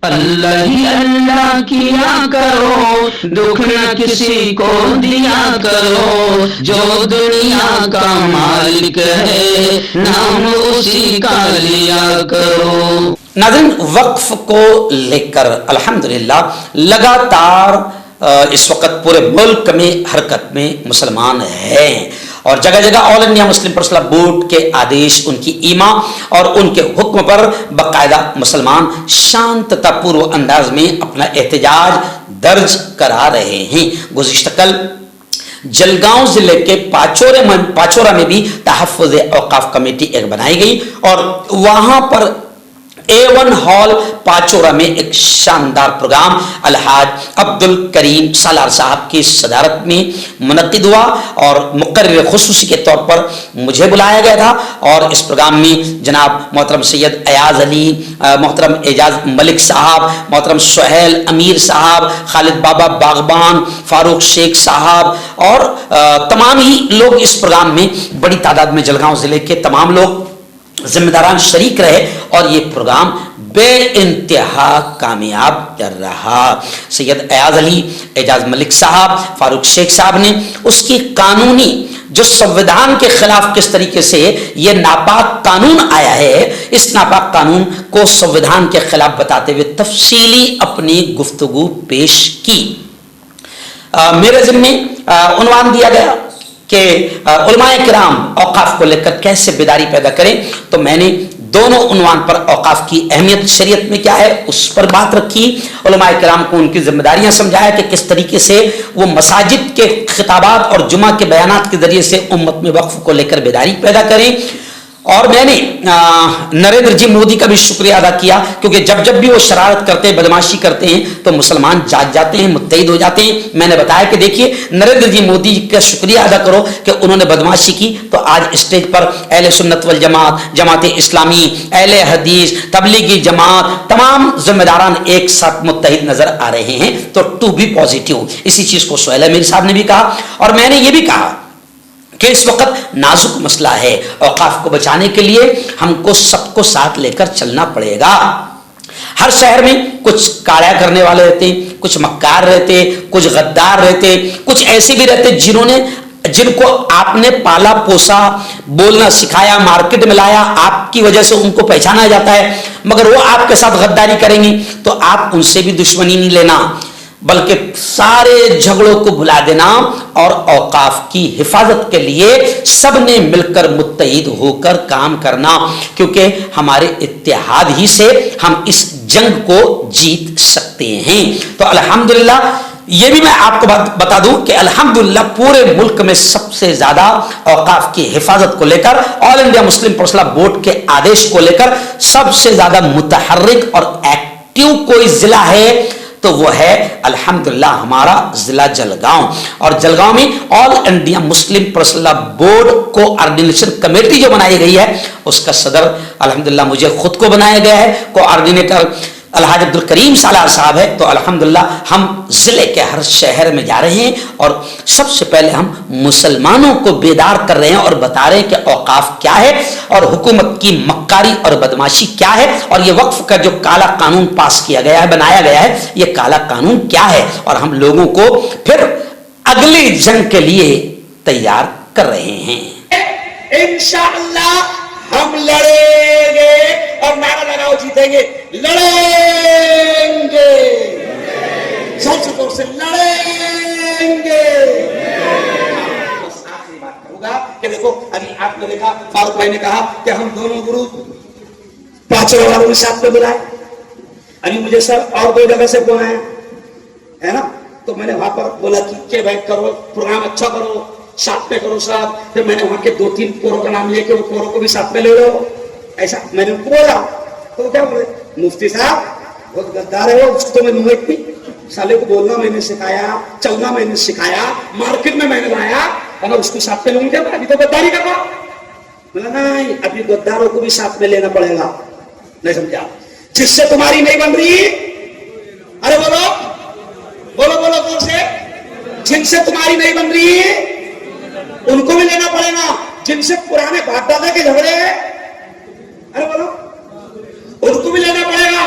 اللہ ہی اللہ کیا کرو، دکھ نہ کسی کو دیا کرو، جو دنیا کا مالک ہے نام اسی کا لیا کرو۔ ناظرین، وقف کو لے کر الحمدللہ لگاتار اس وقت پورے ملک میں حرکت میں مسلمان ہیں، اور جگہ جگہ آل انڈیا مسلم پرسنل بورڈ کے آدیش، ان کی ایما اور ان کے حکم پر باقاعدہ مسلمان شانتتا پورو انداز میں اپنا احتجاج درج کرا رہے ہیں۔ گزشتہ کل جلگاؤں ضلع کے پاچورا میں بھی تحفظ اوقاف کمیٹی ایک بنائی گئی، اور وہاں پر A1 ہال پاچورا میں ایک شاندار پروگرام الحاج عبد الکریم سالار صاحب کی صدارت میں منعقد ہوا، اور مقرر خصوصی کے طور پر مجھے بلایا گیا تھا، اور اس پروگرام میں جناب محترم سید ایاز علی، محترم اعجاز ملک صاحب، محترم سہیل امیر صاحب، خالد بابا باغبان، فاروق شیخ صاحب اور تمام ہی لوگ اس پروگرام میں بڑی تعداد میں جلگاؤں ضلع کے تمام لوگ ذمہ داران شریک رہے، اور یہ پروگرام بے انتہا کامیاب رہا۔ سید ایاز علی، اعجاز ملک صاحب، فاروق شیخ صاحب نے اس کی قانونی جو سنویدھان کے خلاف کس طریقے سے یہ ناپاک قانون آیا ہے، اس ناپاک قانون کو سنویدھان کے خلاف بتاتے ہوئے تفصیلی اپنی گفتگو پیش کی۔ میرے ذمہ عنوان دیا گیا کہ علماء کرام اوقاف کو لے کر کیسے بیداری پیدا کریں، تو میں نے دونوں عنوان پر اوقاف کی اہمیت شریعت میں کیا ہے اس پر بات رکھی، علماء کرام کو ان کی ذمہ داریاں سمجھایا کہ کس طریقے سے وہ مساجد کے خطابات اور جمعہ کے بیانات کے ذریعے سے امت میں وقف کو لے کر بیداری پیدا کریں، اور میں نے نریندر جی مودی کا بھی شکریہ ادا کیا، کیونکہ جب جب بھی وہ شرارت کرتے ہیں، بدماشی کرتے ہیں، تو مسلمان جاگ جاتے ہیں، متحد ہو جاتے ہیں۔ میں نے بتایا کہ دیکھیے نریندر جی مودی کا شکریہ ادا کرو کہ انہوں نے بدماشی کی تو آج اسٹیج پر اہل سنت والجماعت، جماعت اسلامی، اہل حدیث، تبلیغی جماعت، تمام ذمہ داران ایک ساتھ متحد نظر آ رہے ہیں، تو ٹو بی پازیٹیو۔ اسی چیز کو سہیل امیر صاحب نے بھی کہا، اور میں نے یہ بھی کہا کہ اس وقت نازک مسئلہ ہے، اوقاف کو بچانے کے لیے ہم کو سب کو ساتھ لے کر چلنا پڑے گا۔ ہر شہر میں کچھ کاڑیا کرنے والے رہتے ہیں، کچھ مکار رہتے، کچھ غدار رہتے، کچھ ایسے بھی رہتے جن کو آپ نے پالا پوسا، بولنا سکھایا، مارکیٹ میں لایا، آپ کی وجہ سے ان کو پہچانا جاتا ہے، مگر وہ آپ کے ساتھ غداری کریں گے تو آپ ان سے بھی دشمنی نہیں لینا، بلکہ سارے جھگڑوں کو بھلا دینا، اور اوقاف کی حفاظت کے لیے سب نے مل کر متحد ہو کر کام کرنا، کیونکہ ہمارے اتحاد ہی سے ہم اس جنگ کو جیت سکتے ہیں۔ تو الحمدللہ یہ بھی میں آپ کو بتا دوں کہ الحمدللہ پورے ملک میں سب سے زیادہ اوقاف کی حفاظت کو لے کر، آل انڈیا مسلم پرسنل بورڈ کے آدیش کو لے کر سب سے زیادہ متحرک اور ایکٹیو کوئی ضلع ہے تو وہ ہے الحمدللہ ہمارا ضلع جلگاؤں، اور جلگاؤں میں آل انڈیا مسلم پرسنل بورڈ کو آرگنائزیشن کمیٹی جو بنائی گئی ہے اس کا صدر الحمدللہ مجھے خود کو بنایا گیا ہے، کوآرڈینیٹر الحاج عبد الکریم سالار صاحب ہے۔ تو الحمدللہ ہم ضلع کے ہر شہر میں جا رہے ہیں، اور سب سے پہلے ہم مسلمانوں کو بیدار کر رہے ہیں اور بتا رہے ہیں کہ اوقاف کیا ہے، اور حکومت کی مکاری اور بدماشی کیا ہے، اور یہ وقف کا جو کالا قانون پاس کیا گیا ہے، بنایا گیا ہے، یہ کالا قانون کیا ہے، اور ہم لوگوں کو پھر اگلی جنگ کے لیے تیار کر رہے ہیں۔ انشاءاللہ ہم لڑیں گے، اور نعرہ لگاؤ جیتیں گے، لڑیں گے، سب سے زور سے لڑیں گے۔ بس آخری بات کروں گا کہ دیکھو ابھی آپ نے دیکھا فاروق بھائی نے کہا کہ ہم دونوں گروپ پاچورا والوں نے ساتھ میں بلائے، ابھی مجھے سر اور دو جگہ سے فون آیا ہے نا، تو میں نے وہاں پر بولا کہ بھائی کرو پروگرام اچھا کرو، ساتھ میں کرو صاحب۔ پھر میں نے وہاں کے 2-3 پوروں کا نام لیا کہ وہ پوروں کو بھی ساتھ میں لے لو، ایسا میں نے ان کو بولا، تو کیا بولے مفتی صاحب بہت غدار ہے وہ، اس کو میں نے اتنی سالے کو بولنا میں نے سکھایا، چلنا میں نے سکھایا، مارکیٹ میں نے لایا، اور اس کو ساتھ میں لوں گا، ابھی تو غداری کر رہا۔ بولا نہیں، ابھی غداروں کو بھی ساتھ میں لینا پڑے گا، نہیں سمجھا؟ جس سے تمہاری نہیں بن رہی، ارے بولو بولو بولو زور سے، جن سے تمہاری نہیں بن رہی ان کو بھی لینا پڑے گا، جن سے پرانے باپ دادا کے جھگڑے ہیں، ارے بولو ان کو بھی لینا پڑے گا،